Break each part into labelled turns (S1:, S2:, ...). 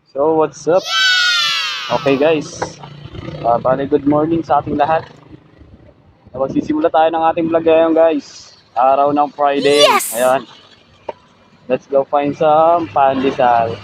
S1: So, what's up? Okay guys, bali good morning sa ating lahat. Magsisimula tayo ng ating vlog ngayon guys. Araw ng Friday.
S2: Yes!
S1: Ayan, let's go find some pandesal.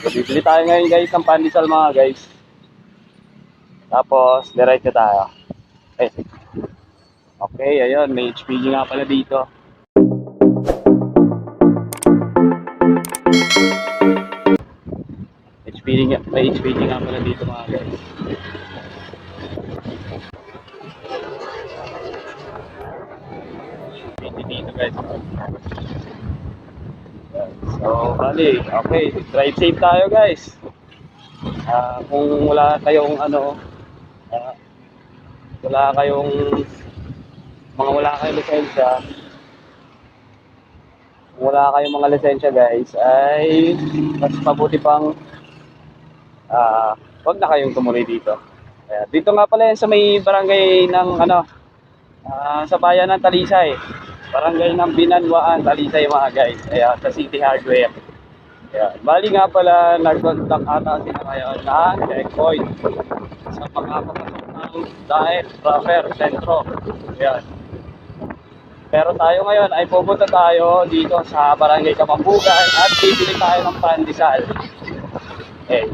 S1: So, bibili tayo ngayon guys ng pandesal mga guys. Tapos, diretso tayo. Eh, okay, ayun, may HPG nga pala dito. May HPG nga pala dito mga guys. HPG dito guys. So, bali, okay, drive safe tayo guys. Kung wala kayong ah, wala kayong wala kayong lisensya, kung wala kayong mga lisensya guys, ay mas mabuti pang wag na kayong tumuloy dito. Dito nga pala yan sa may barangay ng sa bayan ng Talisay. Barangay ng Binanwaan, Talisay mga guys. Sa City Hardware. Bali nga pala, nag-contact ata sila ngayon ng checkpoint sa pagkakapasok ng Daet, Proper, Sentro. Ayan. Pero tayo ngayon ay pupunta tayo dito sa Barangay Kapambugan at bibili tayo ng pandesal. Eh,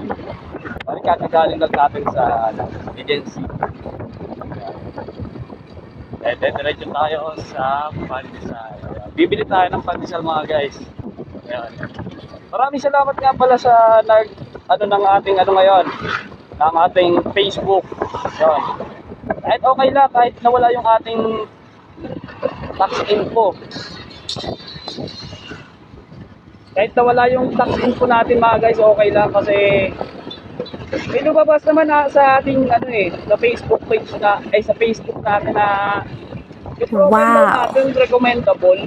S1: bali kakagaling lang natin sa agency. Then diretso tayo sa pandesal. Bibili tayo ng pandesal mga guys. Ayan. Maraming salamat nga pala sa ng ating ngayon, ng ating Facebook. Ayan. Kahit okay lang, kahit nawala yung ating tax info. Kahit nawala yung tax info natin mga guys, okay lang kasi may lumabas naman sa ating sa Facebook page sa Facebook natin na yung profile daw natin recommendable.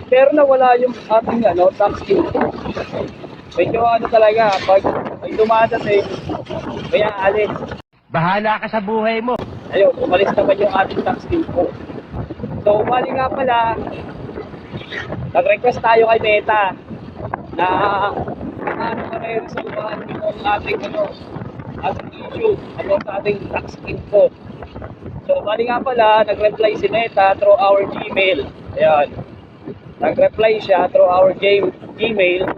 S1: Pero nawala yung ating tax info. Medyo talaga, pag may dumada sa kaya alis.
S3: Bahala ka sa buhay mo.
S1: Ayun, umalis naman yung ating tax info. So, bali nga pala, nag-request tayo kay Meta na kami resolvahan yung ating issue about sa ating tax info. So, bali nga pala, nag-reply si Meta through our Gmail. Ayan. Nag-reply siya through our Gmail.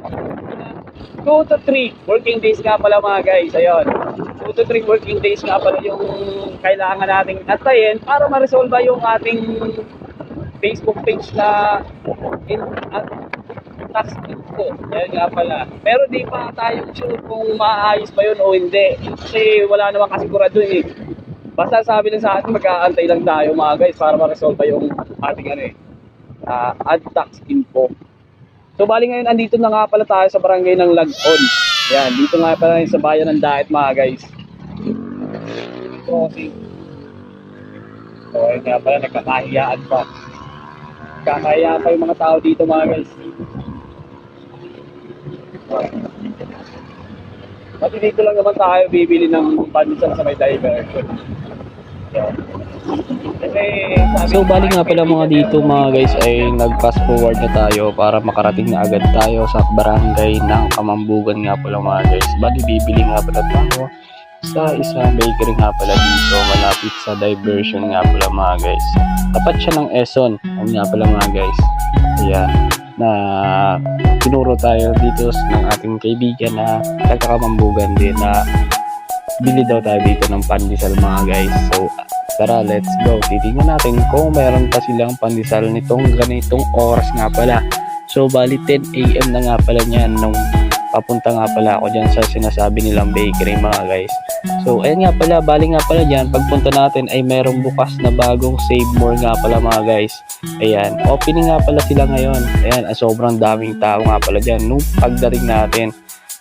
S1: 2 to 3 working days nga pala mga guys. Ayun. 2 to 3 working days nga pala yung kailangan nating antayin para ma-resolve yung ating Facebook page na tax info. Ayun nga pala. Pero di pa tayo sure kung maayos ba yun o hindi. Kasi wala naman kasigurado eh. Basta sabi lang sa atin, mag-aantay lang tayo mga guys para ma-resolve yung ating ad tax info. So bali ngayon andito na nga pala tayo sa barangay ng Lagon. Yan, dito nga pala sa bayan ng Daet mga guys. So ayun nga pala, nagkakahiyaan pa. Kakahiyaan pa yung mga tao dito mga guys. Pati dito lang naman tayo bibili ng pandesal sa may diversion. Yan. So bali nga pala mga dito mga guys ay nag-fast forward na tayo para makarating na agad tayo sa barangay ng Kamambugan nga pala mga guys. Bali bibili nga pala tayo sa isang bakery nga pala dito malapit sa diversion nga pala mga guys. Tapat siya ng Eson. Ano nga pala mga guys. Ayan, na tinuro tayo dito ng ating kaibigan na taga-Kamambugan din na bili daw tayo dito ng pandesal mga guys. So tara, let's go. Titingnan natin kung meron pa silang pandesal nitong ganitong oras nga pala. So bali 10 AM na nga pala niyan nung papunta nga pala ako dyan sa sinasabi nilang bakery mga guys. So ayan nga pala, bali nga pala dyan, pagpunta natin ay merong bukas na bagong Save More nga pala mga guys. Ayan, opening nga pala sila ngayon. Ayan, sobrang daming tao nga pala dyan nung pagdating natin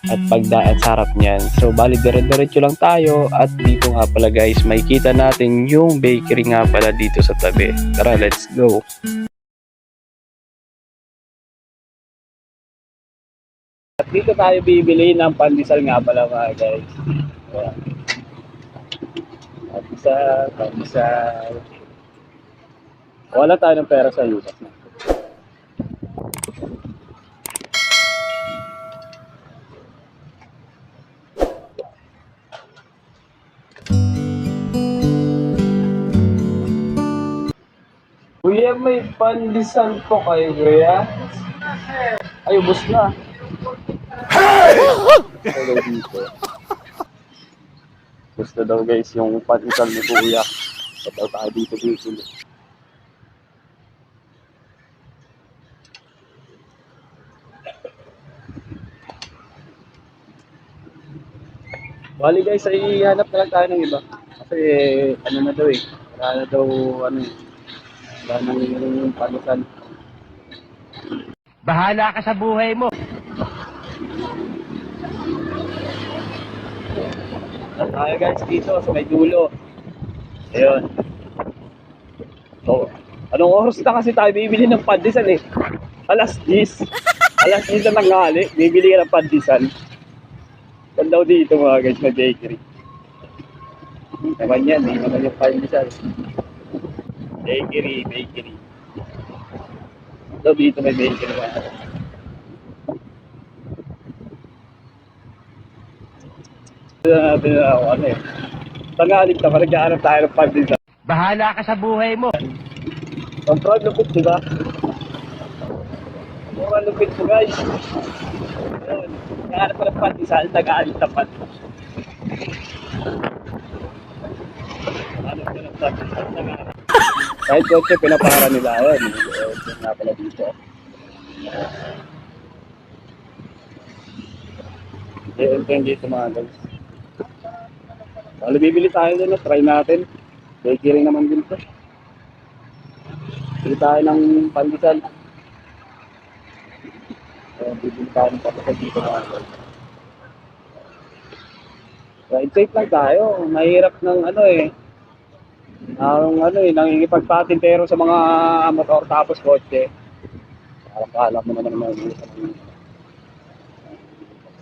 S1: at pagdaan sa harap niyan. So bali dire-diretso lang tayo at dito nga pala guys makikita natin yung bakery nga pala dito sa tabi. Tara, let's go. At dito tayo bibili ng pandesal nga pala mga guys. Pandesal. Wala tayo ng pera sa Yutas na. Kuya, may pandesal po kayo, kuya. Ay, ubos na. Hello dito. Gusto daw guys yung pandesal ni kuya. Pataw tayo dito dito. Bali guys, ay hanap na lang tayo ng iba. Kasi ano na daw eh. Wala na daw ano eh. Wala nang yung pandesal.
S3: Bahala ka sa buhay mo.
S1: Tayo guys dito sa may dulo. Ayun. So, anong oras na kasi tayo bibili ng pandesal eh? Alas 10. Alas 10 na nangali, bibili ka ng pandesal. Saan daw dito mga guys na bakery? Naman yan, naman yung pandesal. Bakery. Daw dito may bakery mga. Natin na ako ano eh. Tangalit na, nagkahanap tayo ng pandesal.
S3: Bahala ka sa buhay mo.
S1: Control lupit, di ba? Mura lupit mo guys. Ayun. Nagkahanap ko ng pandesal, nag-aalit na pan. Nagkahanap ko ng pandesal, nag-aalit. Kahit kotse, pinapara nila. Ayun. Ayun nga pala dito. Ayun dito mga guys. Bali bibili tayo doon, try natin. Bakery naman din to. Bili tayo ng pandesal. Bibili tayo ng pandesal dito mga guys. Ride safe lang tayo. Mahirap ng ano eh. Nangingipagpatintero sa mga motor tapos kotse. Alam mo naman naman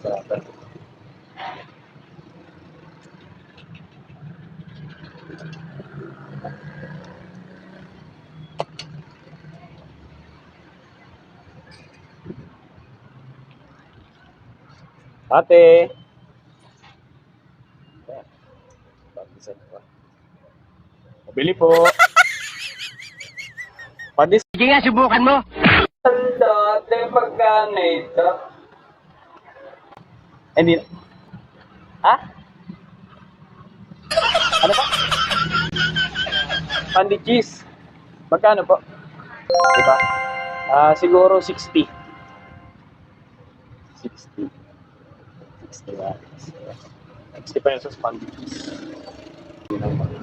S1: sa Ate. Pandesal pa. Pabili po. Pandesal.
S3: Sige nga, subukan mo.
S1: Dati magkano ito? Hindi. Ha? Ano pa? Pandi cheese. Magkano po? Diba? Siguro 60. 60. 60 ba? 60 pesos pandi cheese. Yun ang mga.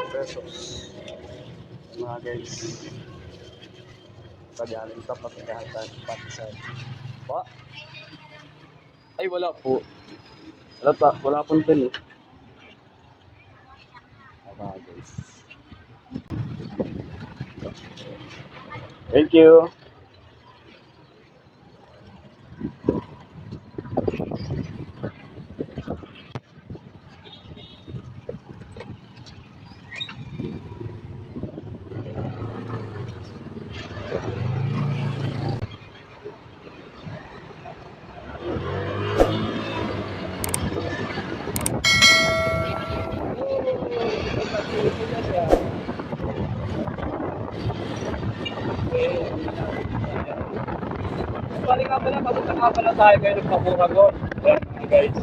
S1: Pesos. Mga guys. Pag-aling ka pagkakatan pandesal. Pa? Ay wala po. Wala pong pin eh. Mga guys. Thank you. Balik nga pala, papunta nga pala tayo ngayon ng Pamuragon. Ayan guys.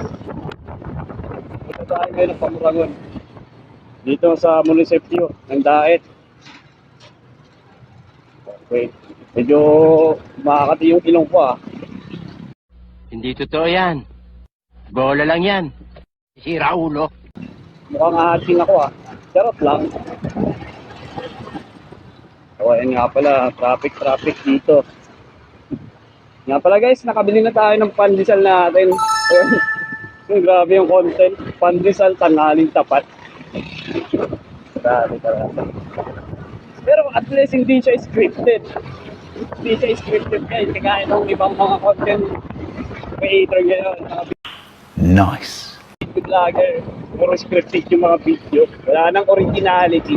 S1: Punta tayo ngayon ng Pamuragon. Dito sa munisipyo ng Daet. Okay. Medyo makakati yung ilong ko ah.
S3: Hindi totoo yan. Bola lang yan. Sira ulo.
S1: Mukhang ahating ako ah. Charot lang. So ayan nga pala, traffic dito. Nga pala guys, nakabili na tayo ng pandesal natin. Ayun. Grabe yung content. Pandesal, tanghaling tapat. Grabe. Pero at least hindi siya scripted. Hindi siya scripted guys. Kagaya ng ibang mga content creator ngayon.
S2: Nice.
S1: Vlogger. Puro scripted yung mga video. Wala nang originality.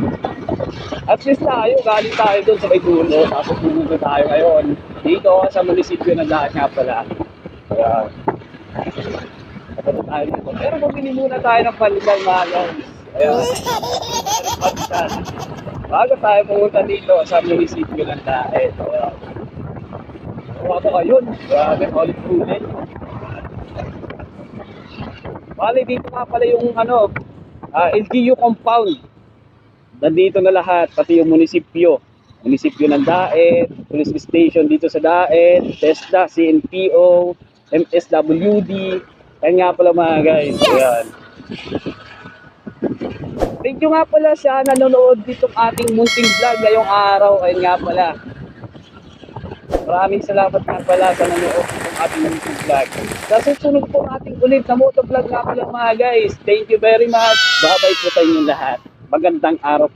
S1: At least tayo, galing tayo doon sa may dulo. Tapos pumunta tayo ngayon. Dito sa munisipyo ng Daet nga pala. Ayan. Kapatid tayo dito. Pero bumili muna tayo ng palitan mga guys. Ayan. Palitan. Bago tayo pumunta dito sa munisipyo ng Daet. Ayan. Kuha ko ngayon. Grabe, ulit-ulit. Bali, dito nga pala yung LGU compound. Nandito na lahat, pati yung munisipyo. Munisipyo ng Daet, police station dito sa Daet, TESDA, CNPO, MSWD. Yan nga pala mga guys. Ayan. Thank you nga pala sa nanonood ditong ating munting vlog ngayong araw. Ayun nga pala. Maraming salamat nga pala sa nanonood ditong ating munting vlog. Sa susunod po ating ulit na motovlog nga pala mga guys. Thank you very much. Bye-bye po sa inyong lahat. Magandang araw.